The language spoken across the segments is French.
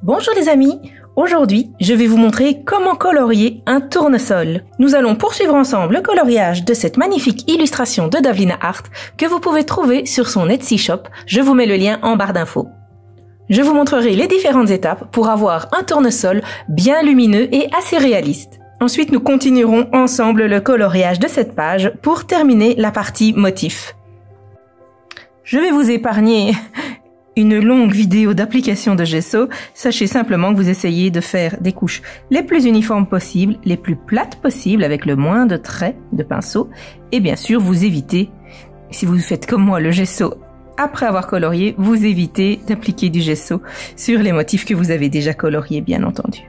Bonjour les amis, aujourd'hui je vais vous montrer comment colorier un tournesol. Nous allons poursuivre ensemble le coloriage de cette magnifique illustration de Davlina Art que vous pouvez trouver sur son Etsy shop, je vous mets le lien en barre d'infos. Je vous montrerai les différentes étapes pour avoir un tournesol bien lumineux et assez réaliste. Ensuite nous continuerons ensemble le coloriage de cette page pour terminer la partie motif. Je vais vous épargner une longue vidéo d'application de gesso. Sachez simplement que vous essayez de faire des couches les plus uniformes possibles, les plus plates possibles avec le moins de traits de pinceau et bien sûr vous évitez, si vous faites comme moi le gesso après avoir colorié, vous évitez d'appliquer du gesso sur les motifs que vous avez déjà coloriés bien entendu.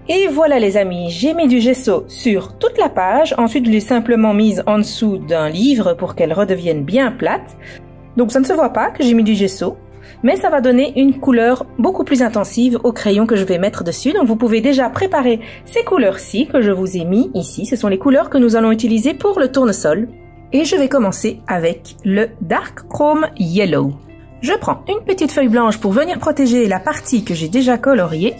Et voilà les amis, j'ai mis du gesso sur toute la page, ensuite je l'ai simplement mise en dessous d'un livre pour qu'elle redevienne bien plate. Donc ça ne se voit pas que j'ai mis du gesso, mais ça va donner une couleur beaucoup plus intensive au crayon que je vais mettre dessus. Donc vous pouvez déjà préparer ces couleurs-ci que je vous ai mis ici. Ce sont les couleurs que nous allons utiliser pour le tournesol. Et je vais commencer avec le Dark Chrome Yellow. Je prends une petite feuille blanche pour venir protéger la partie que j'ai déjà coloriée.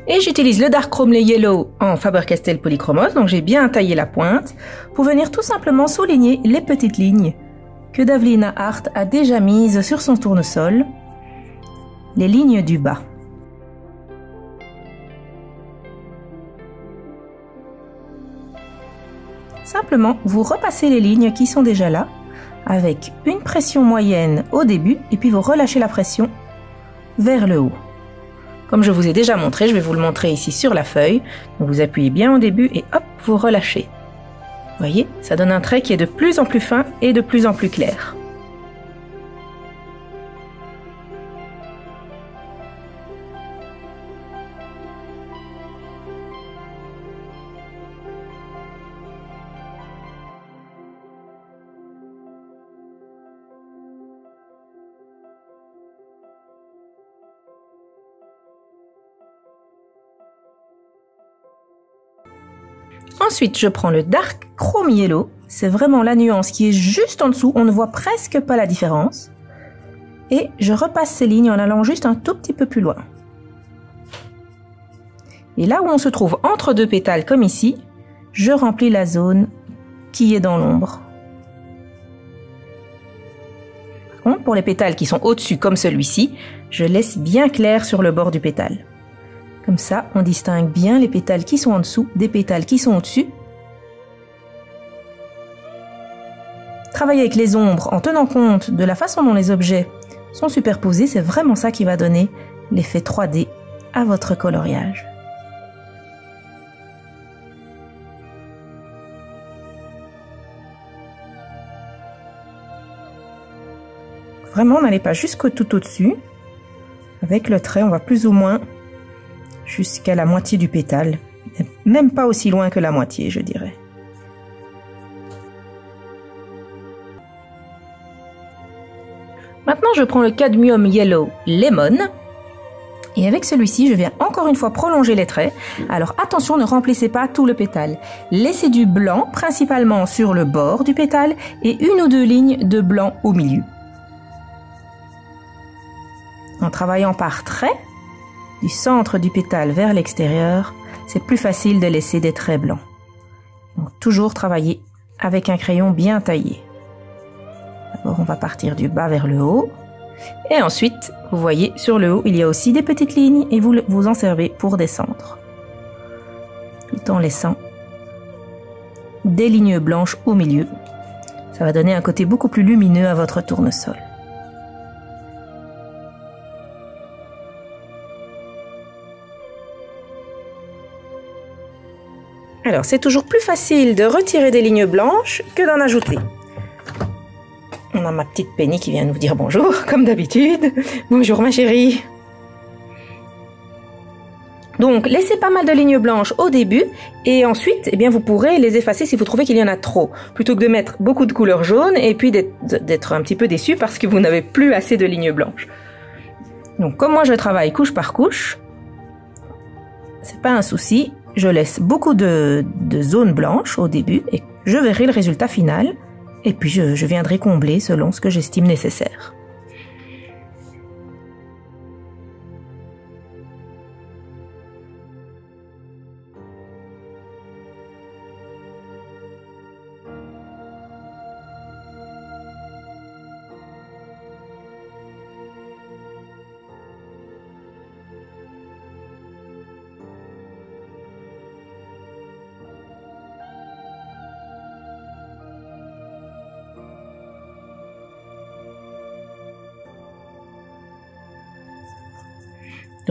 Et j'utilise le Dark Chrome Yellow en Faber-Castell Polychromos. Donc j'ai bien taillé la pointe pour venir tout simplement souligner les petites lignes que Davlina Art a déjà mise sur son tournesol, les lignes du bas. Simplement, vous repassez les lignes qui sont déjà là, avec une pression moyenne au début, et puis vous relâchez la pression vers le haut. Comme je vous ai déjà montré, je vais vous le montrer ici sur la feuille. Donc vous appuyez bien au début et hop, vous relâchez. Vous voyez, ça donne un trait qui est de plus en plus fin et de plus en plus clair. Ensuite, je prends le Dark Chrome Yellow. C'est vraiment la nuance qui est juste en dessous. On ne voit presque pas la différence. Et je repasse ces lignes en allant juste un tout petit peu plus loin. Et là où on se trouve entre deux pétales comme ici, je remplis la zone qui est dans l'ombre. Par contre, pour les pétales qui sont au-dessus comme celui-ci, je laisse bien clair sur le bord du pétale. Comme ça, on distingue bien les pétales qui sont en dessous des pétales qui sont au-dessus. Travailler avec les ombres en tenant compte de la façon dont les objets sont superposés, c'est vraiment ça qui va donner l'effet 3D à votre coloriage. Vraiment, n'allez pas jusqu'au tout au-dessus. Avec le trait, on va plus ou moins jusqu'à la moitié du pétale, même pas aussi loin que la moitié, je dirais. Maintenant, je prends le Cadmium Yellow Lemon, et avec celui-ci, je viens encore une fois prolonger les traits. Alors attention, ne remplissez pas tout le pétale. Laissez du blanc, principalement sur le bord du pétale, et une ou deux lignes de blanc au milieu. En travaillant par traits, du centre du pétale vers l'extérieur, c'est plus facile de laisser des traits blancs. Donc toujours travailler avec un crayon bien taillé. D'abord on va partir du bas vers le haut. Et ensuite, vous voyez, sur le haut, il y a aussi des petites lignes et vous vous en servez pour descendre. Tout en laissant des lignes blanches au milieu. Ça va donner un côté beaucoup plus lumineux à votre tournesol. Alors, c'est toujours plus facile de retirer des lignes blanches que d'en ajouter. On a ma petite Penny qui vient nous dire bonjour, comme d'habitude. Bonjour ma chérie. Donc, laissez pas mal de lignes blanches au début et ensuite, eh bien, vous pourrez les effacer si vous trouvez qu'il y en a trop. Plutôt que de mettre beaucoup de couleurs jaunes et puis d'être un petit peu déçu parce que vous n'avez plus assez de lignes blanches. Donc, comme moi je travaille couche par couche, c'est pas un souci. Je laisse beaucoup de zones blanches au début et je verrai le résultat final et puis je viendrai combler selon ce que j'estime nécessaire.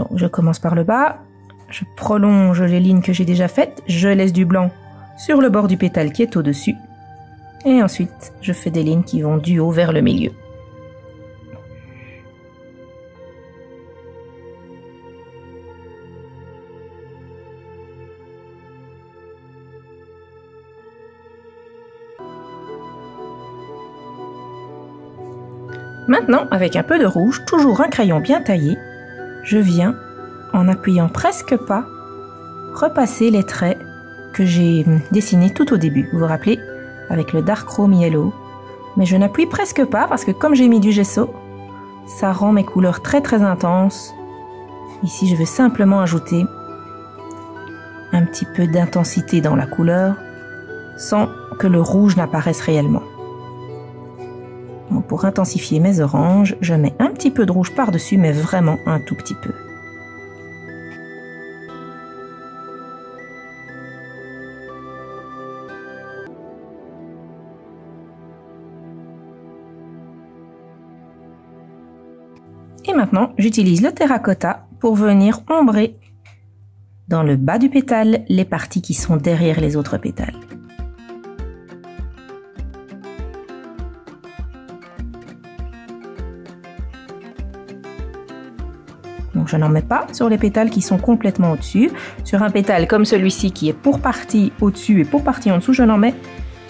Donc je commence par le bas, je prolonge les lignes que j'ai déjà faites, je laisse du blanc sur le bord du pétale qui est au-dessus. Et ensuite, je fais des lignes qui vont du haut vers le milieu. Maintenant, avec un peu de rouge, toujours un crayon bien taillé, je viens, en appuyant presque pas, repasser les traits que j'ai dessinés tout au début. Vous vous rappelez, avec le Dark Chrome Yellow. Mais je n'appuie presque pas parce que comme j'ai mis du gesso, ça rend mes couleurs très très intenses. Ici, je vais simplement ajouter un petit peu d'intensité dans la couleur sans que le rouge n'apparaisse réellement. Donc pour intensifier mes oranges, je mets un petit peu de rouge par-dessus, mais vraiment un tout petit peu. Et maintenant, j'utilise le terracotta pour venir ombrer dans le bas du pétale les parties qui sont derrière les autres pétales. Donc je n'en mets pas sur les pétales qui sont complètement au-dessus. Sur un pétale comme celui-ci qui est pour partie au-dessus et pour partie en dessous, je n'en mets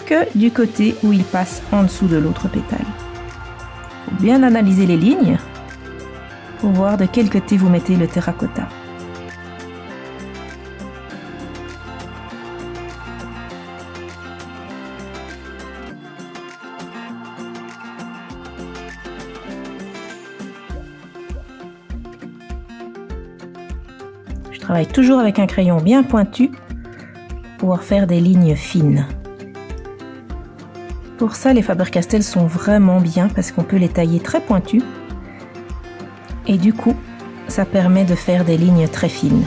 que du côté où il passe en dessous de l'autre pétale. Il faut bien analyser les lignes pour voir de quel côté vous mettez le terracotta. Je travaille toujours avec un crayon bien pointu pour pouvoir faire des lignes fines. Pour ça, les Faber-Castell sont vraiment bien parce qu'on peut les tailler très pointus. Et du coup, ça permet de faire des lignes très fines.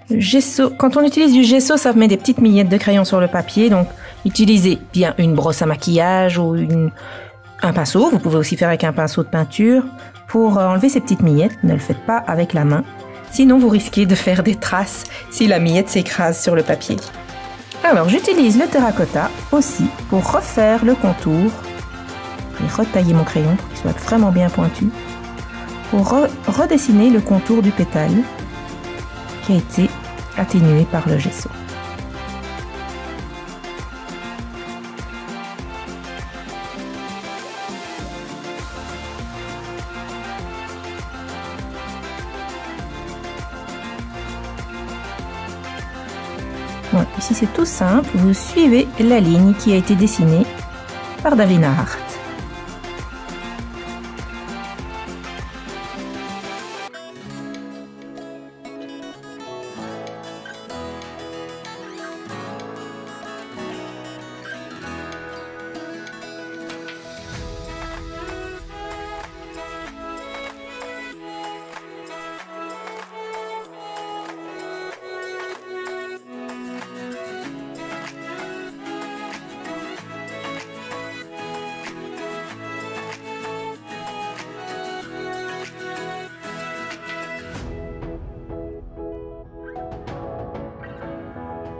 Le gesso, quand on utilise du gesso, ça met des petites miettes de crayon sur le papier. Donc, utilisez bien une brosse à maquillage ou un pinceau. Vous pouvez aussi faire avec un pinceau de peinture pour enlever ces petites miettes. Ne le faites pas avec la main. Sinon, vous risquez de faire des traces si la miette s'écrase sur le papier. Alors, j'utilise le terracotta aussi pour refaire le contour. Je vais retailler mon crayon pour qu'il soit vraiment bien pointu. Pour redessiner le contour du pétale qui a été atténué par le gesso. Bon, ici c'est tout simple, vous suivez la ligne qui a été dessinée par Davlina Hart.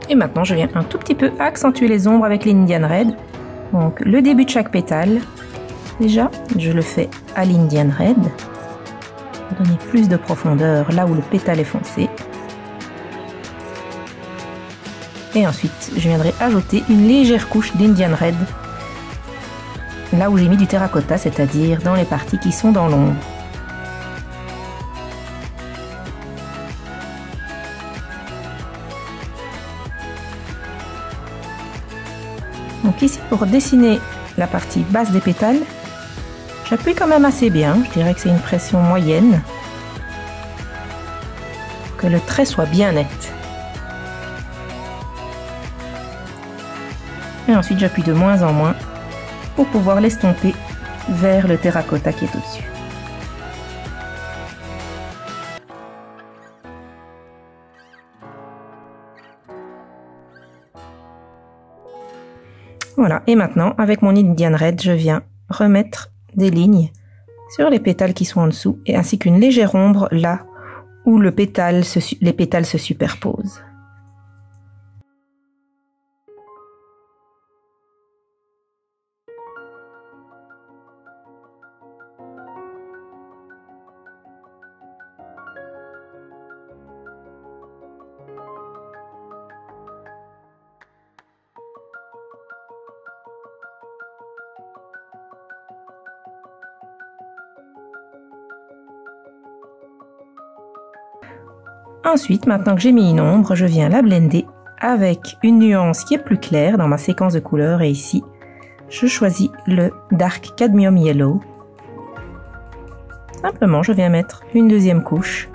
Et maintenant, je viens un tout petit peu accentuer les ombres avec l'Indian Red. Donc, le début de chaque pétale, déjà, je le fais à l'Indian Red. Pour donner plus de profondeur là où le pétale est foncé. Et ensuite, je viendrai ajouter une légère couche d'Indian Red là où j'ai mis du terracotta, c'est-à-dire dans les parties qui sont dans l'ombre. Donc ici, pour dessiner la partie basse des pétales, j'appuie quand même assez bien. Je dirais que c'est une pression moyenne. Pour que le trait soit bien net. Et ensuite, j'appuie de moins en moins pour pouvoir l'estomper vers le terracotta qui est au-dessus. Voilà, et maintenant, avec mon Indian Red, je viens remettre des lignes sur les pétales qui sont en dessous et ainsi qu'une légère ombre là où les pétales se superposent. Ensuite, maintenant que j'ai mis une ombre, je viens la blender avec une nuance qui est plus claire dans ma séquence de couleurs. Et ici, je choisis le Dark Cadmium Yellow. Simplement, je viens mettre une deuxième couche,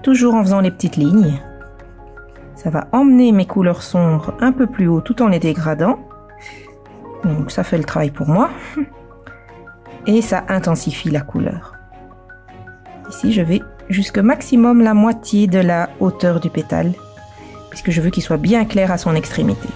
toujours en faisant les petites lignes. Ça va emmener mes couleurs sombres un peu plus haut tout en les dégradant. Donc ça fait le travail pour moi. Et ça intensifie la couleur. Ici, je vais jusque maximum la moitié de la hauteur du pétale, puisque je veux qu'il soit bien clair à son extrémité.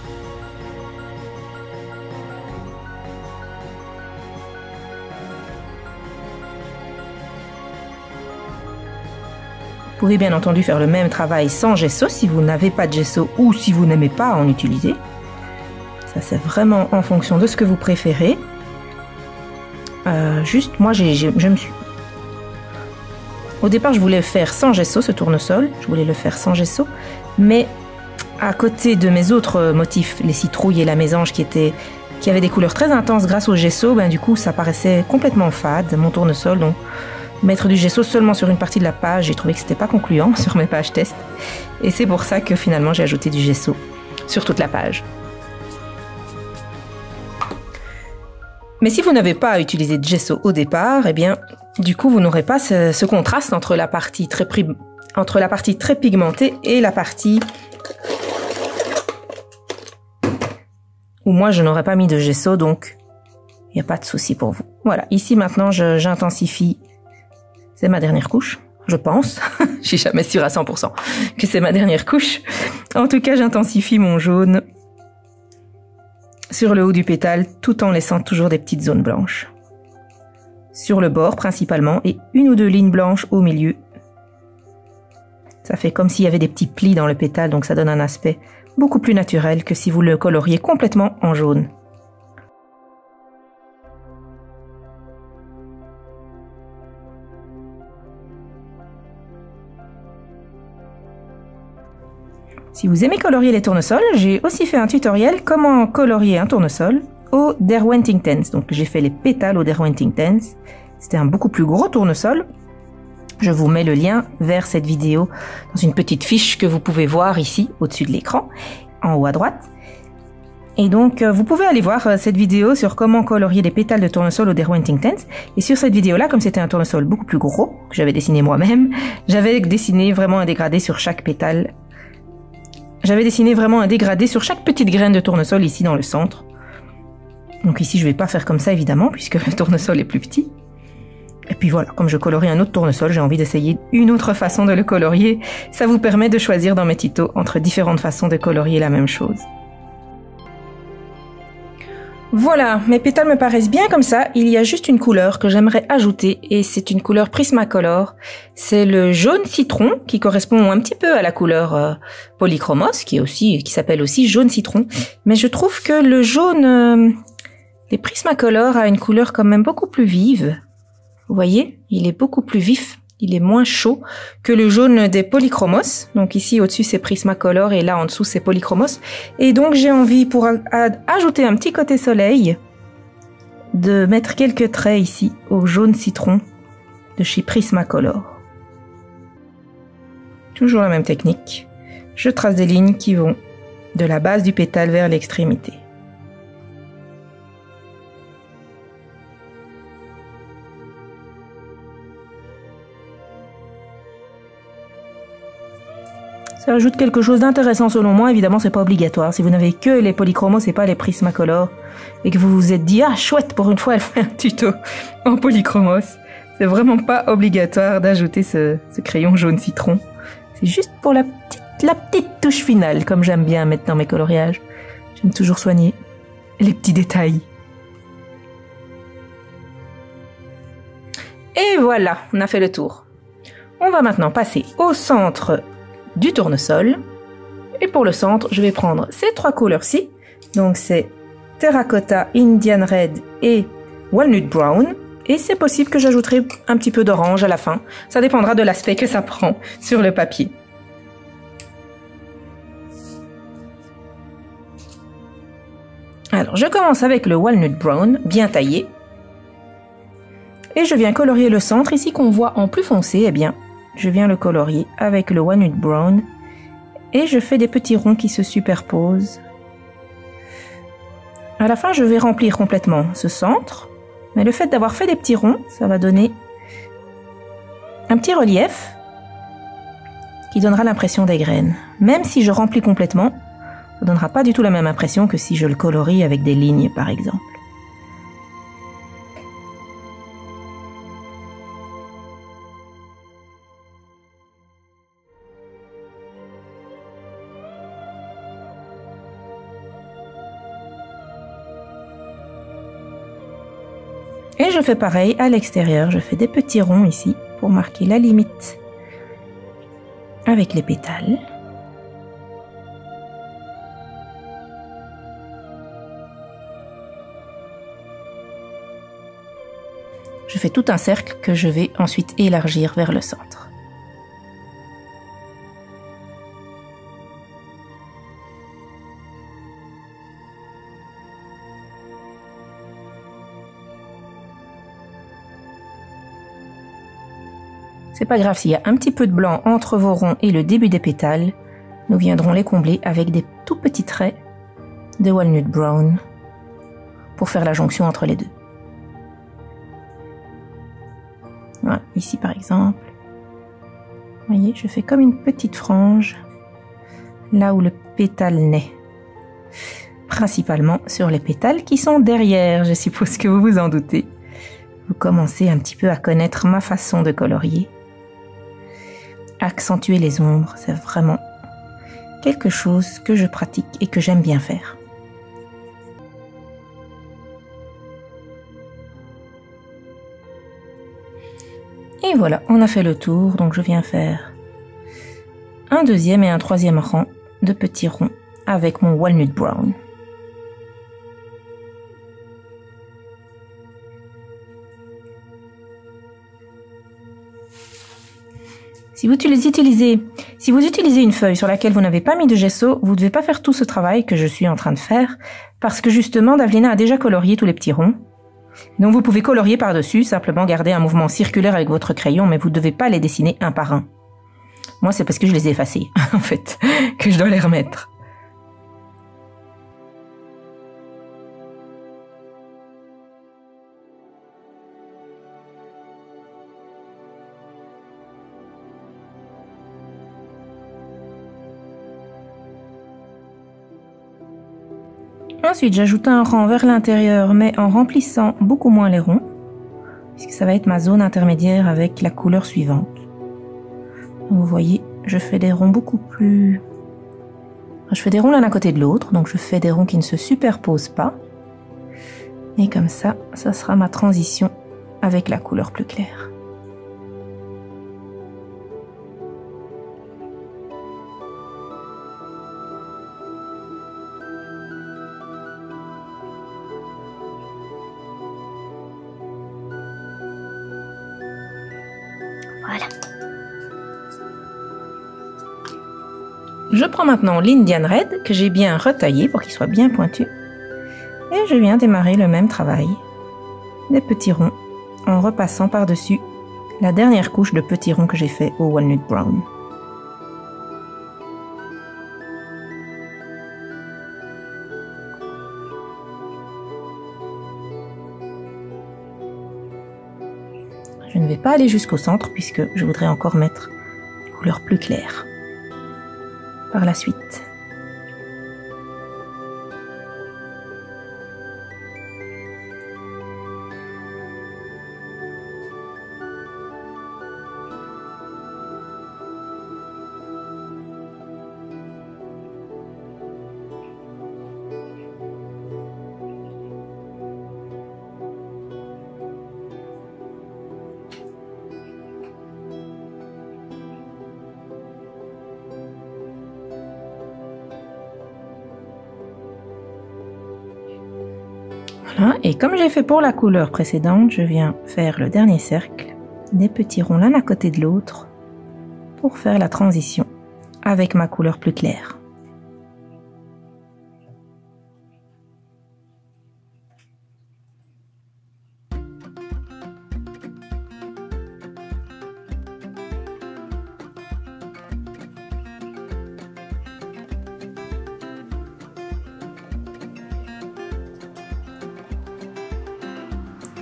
Vous pouvez bien entendu faire le même travail sans gesso si vous n'avez pas de gesso ou si vous n'aimez pas en utiliser. Ça c'est vraiment en fonction de ce que vous préférez. Juste moi je me suis... Au départ, je voulais faire sans gesso ce tournesol, je voulais le faire sans gesso, mais à côté de mes autres motifs, les citrouilles et la mésange qui avaient des couleurs très intenses grâce au gesso, ben du coup ça paraissait complètement fade, mon tournesol. Donc mettre du gesso seulement sur une partie de la page, j'ai trouvé que c'était pas concluant sur mes pages test, et c'est pour ça que finalement j'ai ajouté du gesso sur toute la page. Mais si vous n'avez pas utilisé de gesso au départ, eh bien, du coup, vous n'aurez pas ce contraste entre la partie très pigmentée et la partie où moi, je n'aurais pas mis de gesso, donc il n'y a pas de souci pour vous. Voilà, ici maintenant, j'intensifie. C'est ma dernière couche, je pense. Je suis jamais sûre à 100% que c'est ma dernière couche. En tout cas, j'intensifie mon jaune sur le haut du pétale, tout en laissant toujours des petites zones blanches. Sur le bord principalement, et une ou deux lignes blanches au milieu. Ça fait comme s'il y avait des petits plis dans le pétale, donc ça donne un aspect beaucoup plus naturel que si vous le coloriez complètement en jaune. Si vous aimez colorier les tournesols, j'ai aussi fait un tutoriel comment colorier un tournesol au Derwent Intense. Donc j'ai fait les pétales au Derwent Intense. C'était un beaucoup plus gros tournesol. Je vous mets le lien vers cette vidéo dans une petite fiche que vous pouvez voir ici au-dessus de l'écran, en haut à droite. Et donc vous pouvez aller voir cette vidéo sur comment colorier les pétales de tournesol au Derwent Intense. Et sur cette vidéo-là, comme c'était un tournesol beaucoup plus gros, que j'avais dessiné moi-même, j'avais dessiné vraiment un dégradé sur chaque pétale. J'avais dessiné vraiment un dégradé sur chaque petite graine de tournesol ici dans le centre. Donc ici, je vais pas faire comme ça évidemment, puisque le tournesol est plus petit. Et puis voilà, comme je colorie un autre tournesol, j'ai envie d'essayer une autre façon de le colorier. Ça vous permet de choisir dans mes tutos entre différentes façons de colorier la même chose. Voilà, mes pétales me paraissent bien comme ça. Il y a juste une couleur que j'aimerais ajouter et c'est une couleur Prismacolor. C'est le jaune citron qui correspond un petit peu à la couleur Polychromos qui s'appelle aussi jaune citron. Mais je trouve que le jaune des Prismacolor a une couleur quand même beaucoup plus vive. Vous voyez, il est beaucoup plus vif. Il est moins chaud que le jaune des Polychromos. Donc ici au-dessus c'est Prismacolor et là en dessous c'est Polychromos. Et donc j'ai envie pour ajouter un petit côté soleil de mettre quelques traits ici au jaune citron de chez Prismacolor. Toujours la même technique. Je trace des lignes qui vont de la base du pétale vers l'extrémité. Ça ajoute quelque chose d'intéressant selon moi. Évidemment, c'est pas obligatoire. Si vous n'avez que les Polychromos et pas les Prismacolor et que vous vous êtes dit « Ah, chouette, pour une fois, elle fait un tuto en Polychromos », c'est vraiment pas obligatoire d'ajouter ce crayon jaune citron. C'est juste pour la petite touche finale, comme j'aime bien mettre dans mes coloriages. J'aime toujours soigner les petits détails. voilà, on a fait le tour. On va maintenant passer au centre du tournesol. Et pour le centre, je vais prendre ces trois couleurs-ci. Donc c'est Terracotta, Indian Red et Walnut Brown. Et c'est possible que j'ajouterai un petit peu d'orange à la fin. Ça dépendra de l'aspect que ça prend sur le papier. Alors, je commence avec le Walnut Brown, bien taillé. Et je viens colorier le centre. Ici qu'on voit en plus foncé, eh bien, je viens le colorier avec le Walnut Brown. Et je fais des petits ronds qui se superposent. À la fin, je vais remplir complètement ce centre. Mais le fait d'avoir fait des petits ronds, ça va donner un petit relief qui donnera l'impression des graines. Même si je remplis complètement, ça ne donnera pas du tout la même impression que si je le colorie avec des lignes, par exemple. Et je fais pareil à l'extérieur, je fais des petits ronds ici pour marquer la limite avec les pétales. Je fais tout un cercle que je vais ensuite élargir vers le centre. C'est pas grave s'il y a un petit peu de blanc entre vos ronds et le début des pétales. Nous viendrons les combler avec des tout petits traits de Walnut Brown pour faire la jonction entre les deux. Voilà, ici par exemple. Vous voyez, je fais comme une petite frange là où le pétale naît. Principalement sur les pétales qui sont derrière, je suppose que vous vous en doutez. Vous commencez un petit peu à connaître ma façon de colorier. Accentuer les ombres, c'est vraiment quelque chose que je pratique et que j'aime bien faire. Et voilà, on a fait le tour, donc je viens faire un deuxième et un troisième rang de petits ronds avec mon Walnut Brown. Si vous utilisez une feuille sur laquelle vous n'avez pas mis de gesso, vous ne devez pas faire tout ce travail que je suis en train de faire, parce que justement, Davlina a déjà colorié tous les petits ronds. Donc vous pouvez colorier par-dessus, simplement garder un mouvement circulaire avec votre crayon, mais vous ne devez pas les dessiner un par un. Moi, c'est parce que je les ai effacés, en fait, que je dois les remettre. Ensuite, j'ajoute un rang vers l'intérieur, mais en remplissant beaucoup moins les ronds, puisque ça va être ma zone intermédiaire avec la couleur suivante. Vous voyez, je fais des ronds beaucoup plus... Je fais des ronds l'un à côté de l'autre, donc je fais des ronds qui ne se superposent pas. Et comme ça, ça sera ma transition avec la couleur plus claire. Voilà. Je prends maintenant l'Indian Red que j'ai bien retaillé pour qu'il soit bien pointu. Et je viens démarrer le même travail. Des petits ronds en repassant par-dessus la dernière couche de petits ronds que j'ai fait au Walnut Brown. Je ne vais pas aller jusqu'au centre puisque je voudrais encore mettre une couleur plus claire par la suite. Voilà, et comme j'ai fait pour la couleur précédente, je viens faire le dernier cercle, des petits ronds l'un à côté de l'autre, pour faire la transition avec ma couleur plus claire.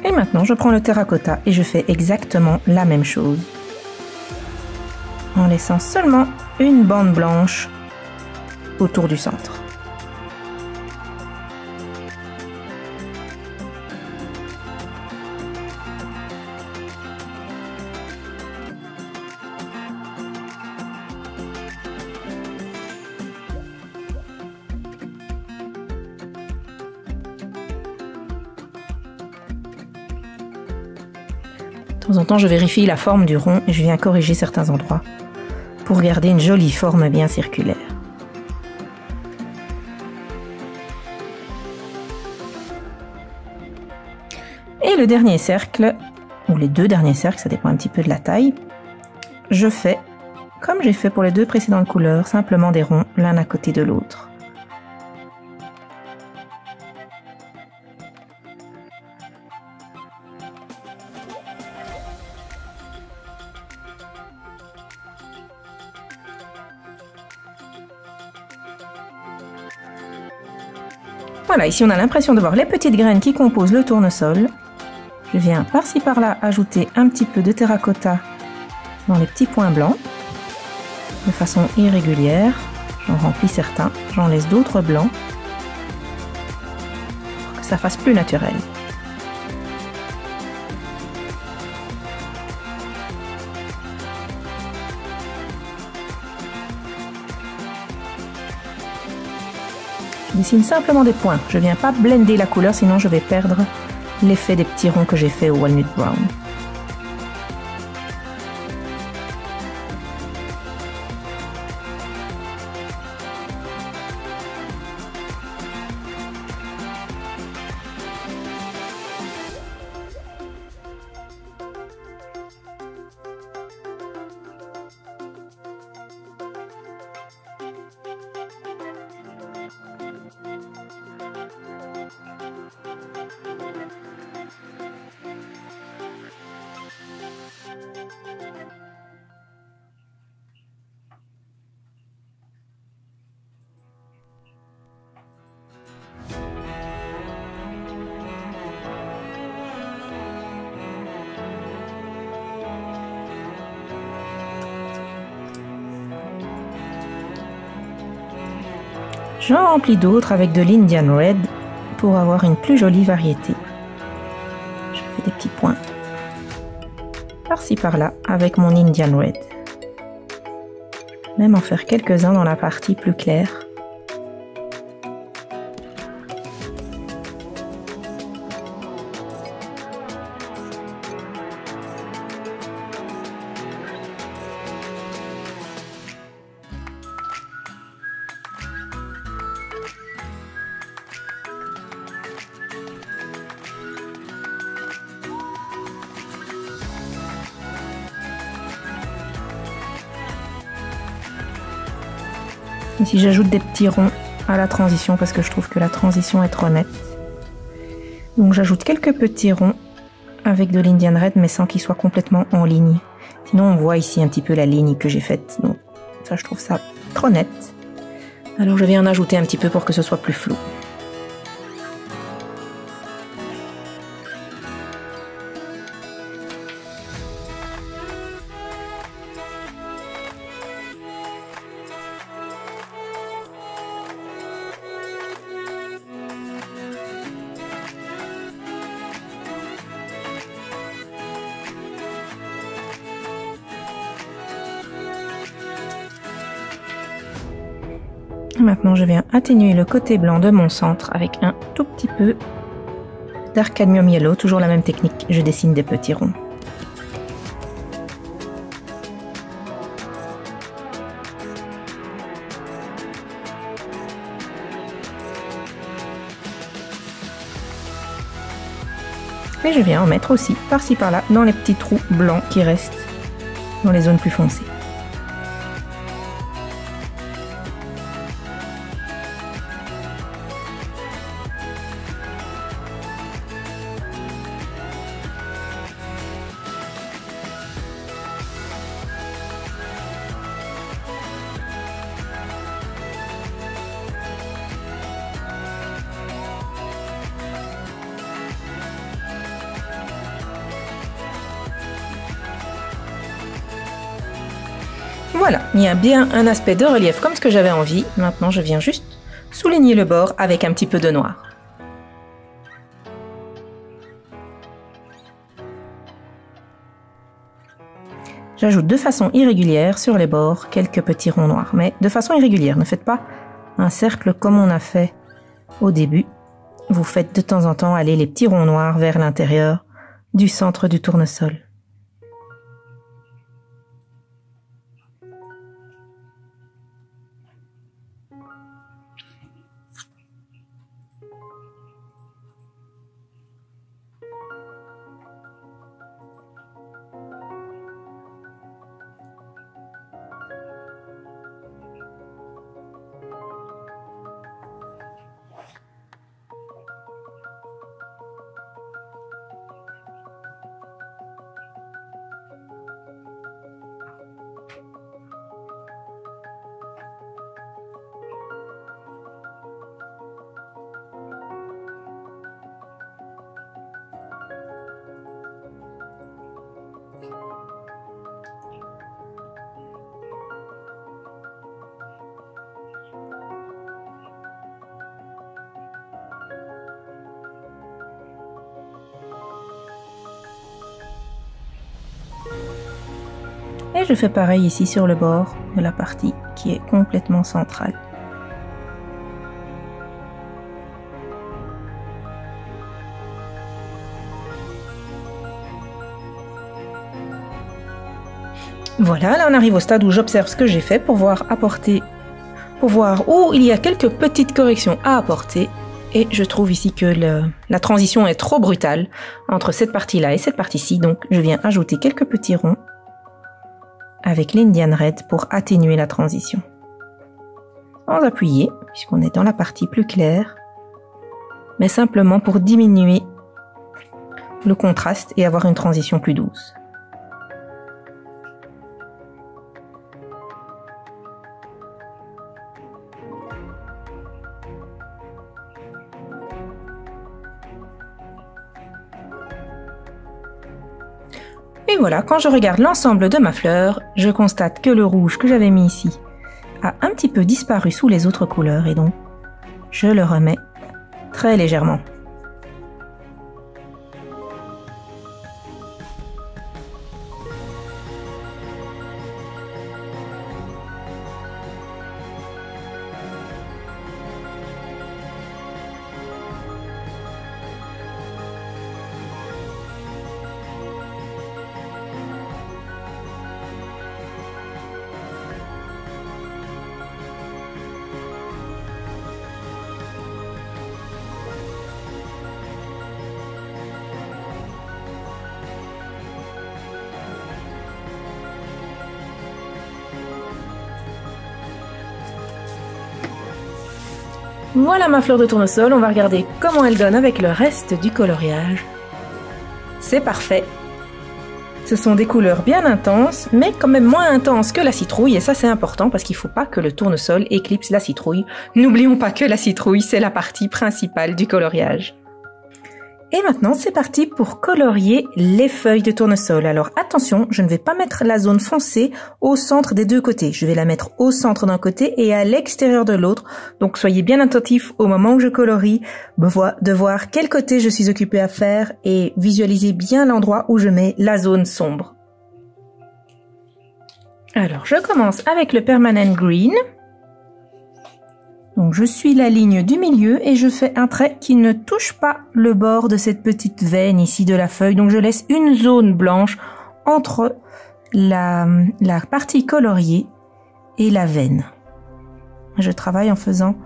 Et maintenant, je prends le terracotta et je fais exactement la même chose, en laissant seulement une bande blanche autour du centre. De temps en temps, je vérifie la forme du rond et je viens corriger certains endroits pour garder une jolie forme bien circulaire. Et le dernier cercle, ou les deux derniers cercles, ça dépend un petit peu de la taille, je fais, comme j'ai fait pour les deux précédentes couleurs, simplement des ronds l'un à côté de l'autre. Voilà, ici on a l'impression de voir les petites graines qui composent le tournesol. Je viens par-ci par-là ajouter un petit peu de terracotta dans les petits points blancs, de façon irrégulière. J'en remplis certains, j'en laisse d'autres blancs, pour que ça fasse plus naturel. Je dessine simplement des points, je ne viens pas blender la couleur, sinon je vais perdre l'effet des petits ronds que j'ai fait au walnut brown. J'en remplis d'autres avec de l'Indian Red pour avoir une plus jolie variété. Je fais des petits points par-ci par-là avec mon Indian Red. Même en faire quelques-uns dans la partie plus claire. Ici j'ajoute des petits ronds à la transition parce que je trouve que la transition est trop nette. Donc j'ajoute quelques petits ronds avec de l'Indian Red mais sans qu'ils soient complètement en ligne. Sinon on voit ici un petit peu la ligne que j'ai faite. Donc ça je trouve ça trop net. Alors je vais en ajouter un petit peu pour que ce soit plus flou. Maintenant, je viens atténuer le côté blanc de mon centre avec un tout petit peu Dark Cadmium Yellow. Toujours la même technique, je dessine des petits ronds. Et je viens en mettre aussi par-ci par-là dans les petits trous blancs qui restent dans les zones plus foncées. Voilà, il y a bien un aspect de relief comme ce que j'avais envie. Maintenant, je viens juste souligner le bord avec un petit peu de noir. J'ajoute de façon irrégulière sur les bords quelques petits ronds noirs, mais de façon irrégulière. Ne faites pas un cercle comme on a fait au début. Vous faites de temps en temps aller les petits ronds noirs vers l'intérieur du centre du tournesol. Et je fais pareil ici sur le bord de la partie qui est complètement centrale. Voilà, là on arrive au stade où j'observe ce que j'ai fait pour voir où il y a quelques petites corrections à apporter. Et je trouve ici que la transition est trop brutale entre cette partie-là et cette partie-ci. Donc je viens ajouter quelques petits ronds avec l'Indian Red pour atténuer la transition. Sans appuyer, puisqu'on est dans la partie plus claire, mais simplement pour diminuer le contraste et avoir une transition plus douce. Et voilà, quand je regarde l'ensemble de ma fleur, je constate que le rouge que j'avais mis ici a un petit peu disparu sous les autres couleurs et donc je le remets très légèrement. Voilà ma fleur de tournesol, on va regarder comment elle donne avec le reste du coloriage. C'est parfait. Ce sont des couleurs bien intenses, mais quand même moins intenses que la citrouille, et ça c'est important parce qu'il ne faut pas que le tournesol éclipse la citrouille. N'oublions pas que la citrouille, c'est la partie principale du coloriage. Et maintenant, c'est parti pour colorier les feuilles de tournesol. Alors attention, je ne vais pas mettre la zone foncée au centre des deux côtés. Je vais la mettre au centre d'un côté et à l'extérieur de l'autre. Donc soyez bien attentifs au moment où je colorie, de voir quel côté je suis occupée à faire et visualisez bien l'endroit où je mets la zone sombre. Alors, je commence avec le Permanent Green. Donc je suis la ligne du milieu et je fais un trait qui ne touche pas le bord de cette petite veine ici de la feuille. Donc je laisse une zone blanche entre la partie coloriée et la veine. Je travaille en faisant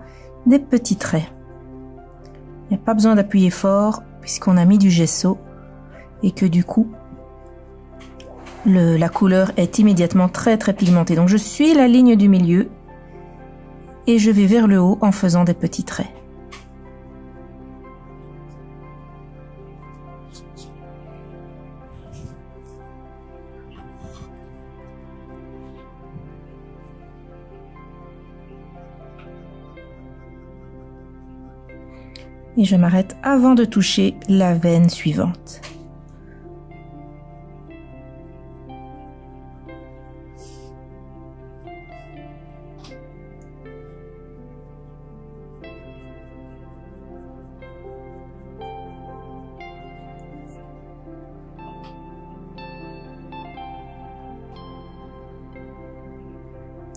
des petits traits. Il n'y a pas besoin d'appuyer fort puisqu'on a mis du gesso et que du coup, la couleur est immédiatement très pigmentée. Donc je suis la ligne du milieu et je vais vers le haut en faisant des petits traits. Et je m'arrête avant de toucher la veine suivante.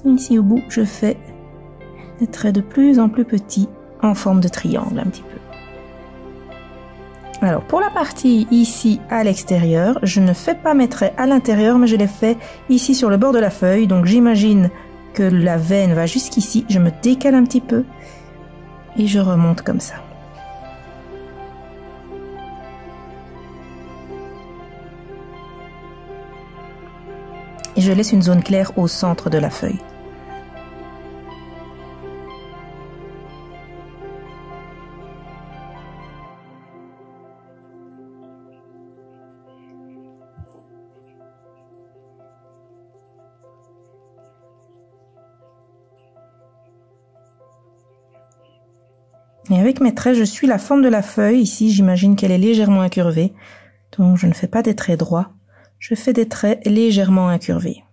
Ici au bout, je fais des traits de plus en plus petits en forme de triangle un petit peu. Alors pour la partie ici à l'extérieur, je ne fais pas mes traits à l'intérieur, mais je les fais ici sur le bord de la feuille. Donc j'imagine que la veine va jusqu'ici, je me décale un petit peu et je remonte comme ça. Et je laisse une zone claire au centre de la feuille. Et avec mes traits, je suis la forme de la feuille. Ici, j'imagine qu'elle est légèrement incurvée. Donc, je ne fais pas des traits droits. Je fais des traits légèrement incurvés.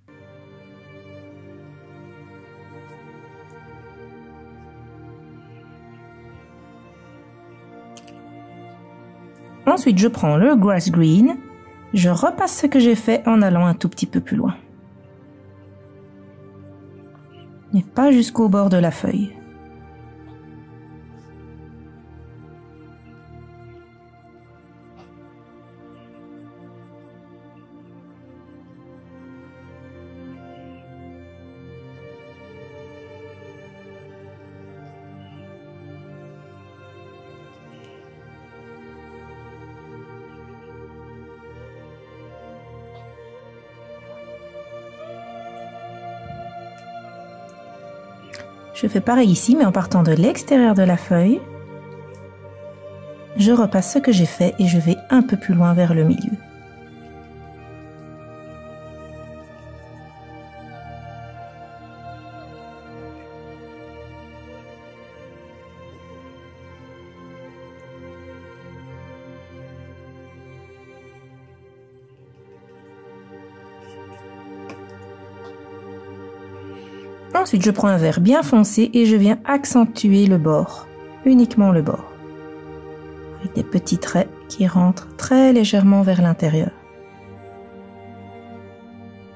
Ensuite, je prends le grass green. Je repasse ce que j'ai fait en allant un tout petit peu plus loin. Mais pas jusqu'au bord de la feuille. Je fais pareil ici, mais en partant de l'extérieur de la feuille. Je repasse ce que j'ai fait et je vais un peu plus loin vers le milieu. Ensuite, je prends un vert bien foncé et je viens accentuer le bord, uniquement le bord, avec des petits traits qui rentrent très légèrement vers l'intérieur.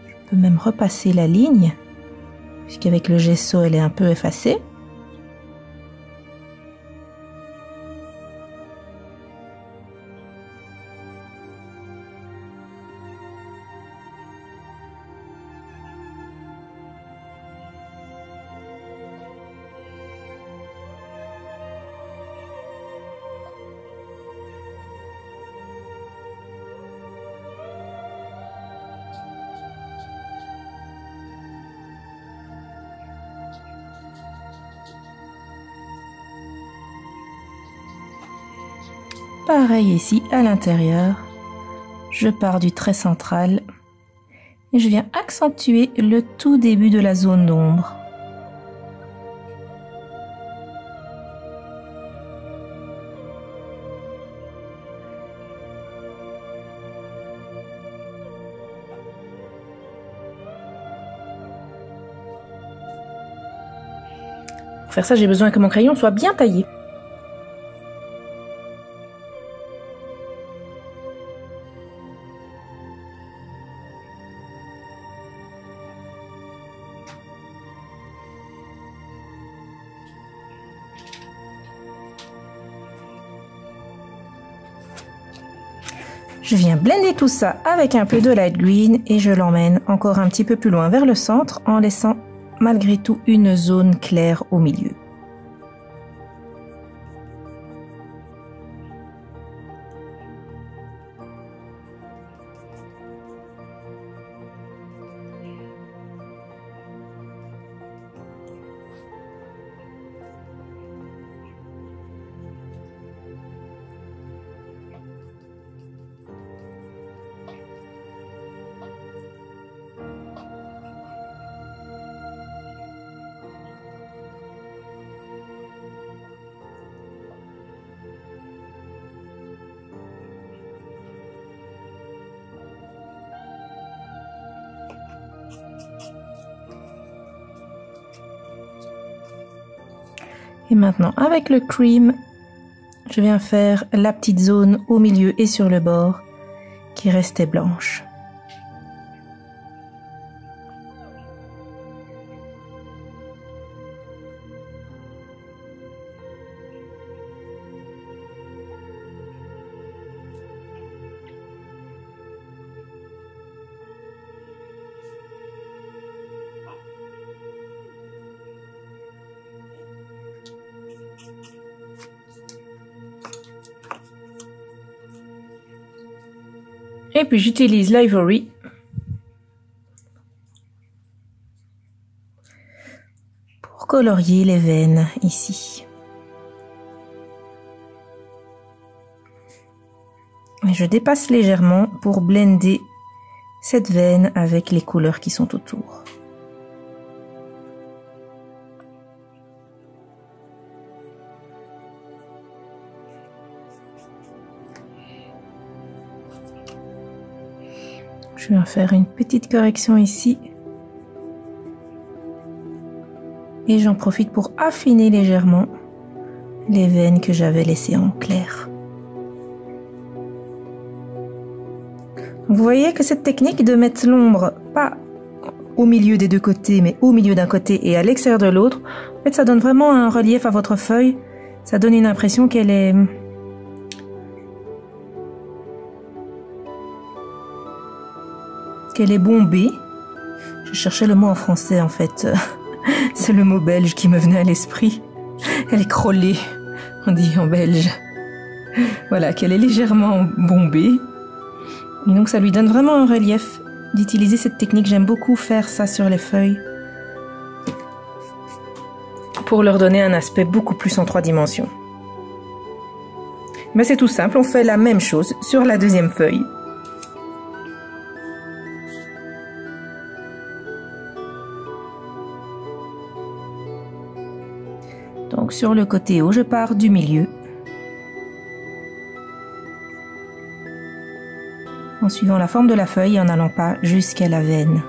Je peux même repasser la ligne, puisqu'avec le gesso, elle est un peu effacée. Pareil ici à l'intérieur, je pars du trait central et je viens accentuer le tout début de la zone d'ombre. Pour faire ça, j'ai besoin que mon crayon soit bien taillé. Je viens blender tout ça avec un peu de light green et je l'emmène encore un petit peu plus loin vers le centre en laissant malgré tout une zone claire au milieu. Et maintenant, avec le cream, je viens faire la petite zone au milieu et sur le bord qui restait blanche. Et puis j'utilise l'Ivory pour colorier les veines ici. Et je dépasse légèrement pour blender cette veine avec les couleurs qui sont autour. Je vais faire une petite correction ici. Et j'en profite pour affiner légèrement les veines que j'avais laissées en clair. Vous voyez que cette technique de mettre l'ombre pas au milieu des deux côtés, mais au milieu d'un côté et à l'extérieur de l'autre, en fait, ça donne vraiment un relief à votre feuille. Ça donne une impression qu'elle est bombée. Je cherchais le mot en français en fait. C'est le mot belge qui me venait à l'esprit. Elle est crôlée, on dit en belge. Voilà, qu'elle est légèrement bombée. Et donc ça lui donne vraiment un relief d'utiliser cette technique. J'aime beaucoup faire ça sur les feuilles pour leur donner un aspect beaucoup plus en 3 dimensions. Mais c'est tout simple, on fait la même chose sur la deuxième feuille. Donc sur le côté haut, je pars du milieu. En suivant la forme de la feuille et en n'allant pas jusqu'à la veine.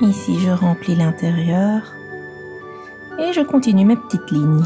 Ici, je remplis l'intérieur et je continue mes petites lignes.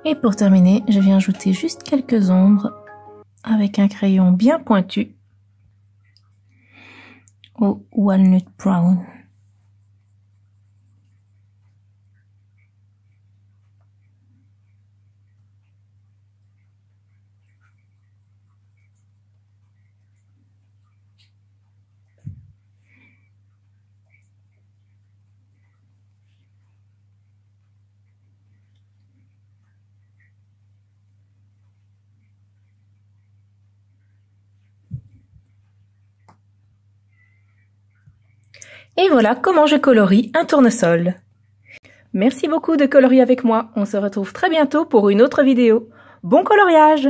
Et pour terminer, je viens ajouter juste quelques ombres avec un crayon bien pointu au Walnut Brown. Et voilà comment je colorie un tournesol. Merci beaucoup de colorier avec moi. On se retrouve très bientôt pour une autre vidéo. Bon coloriage!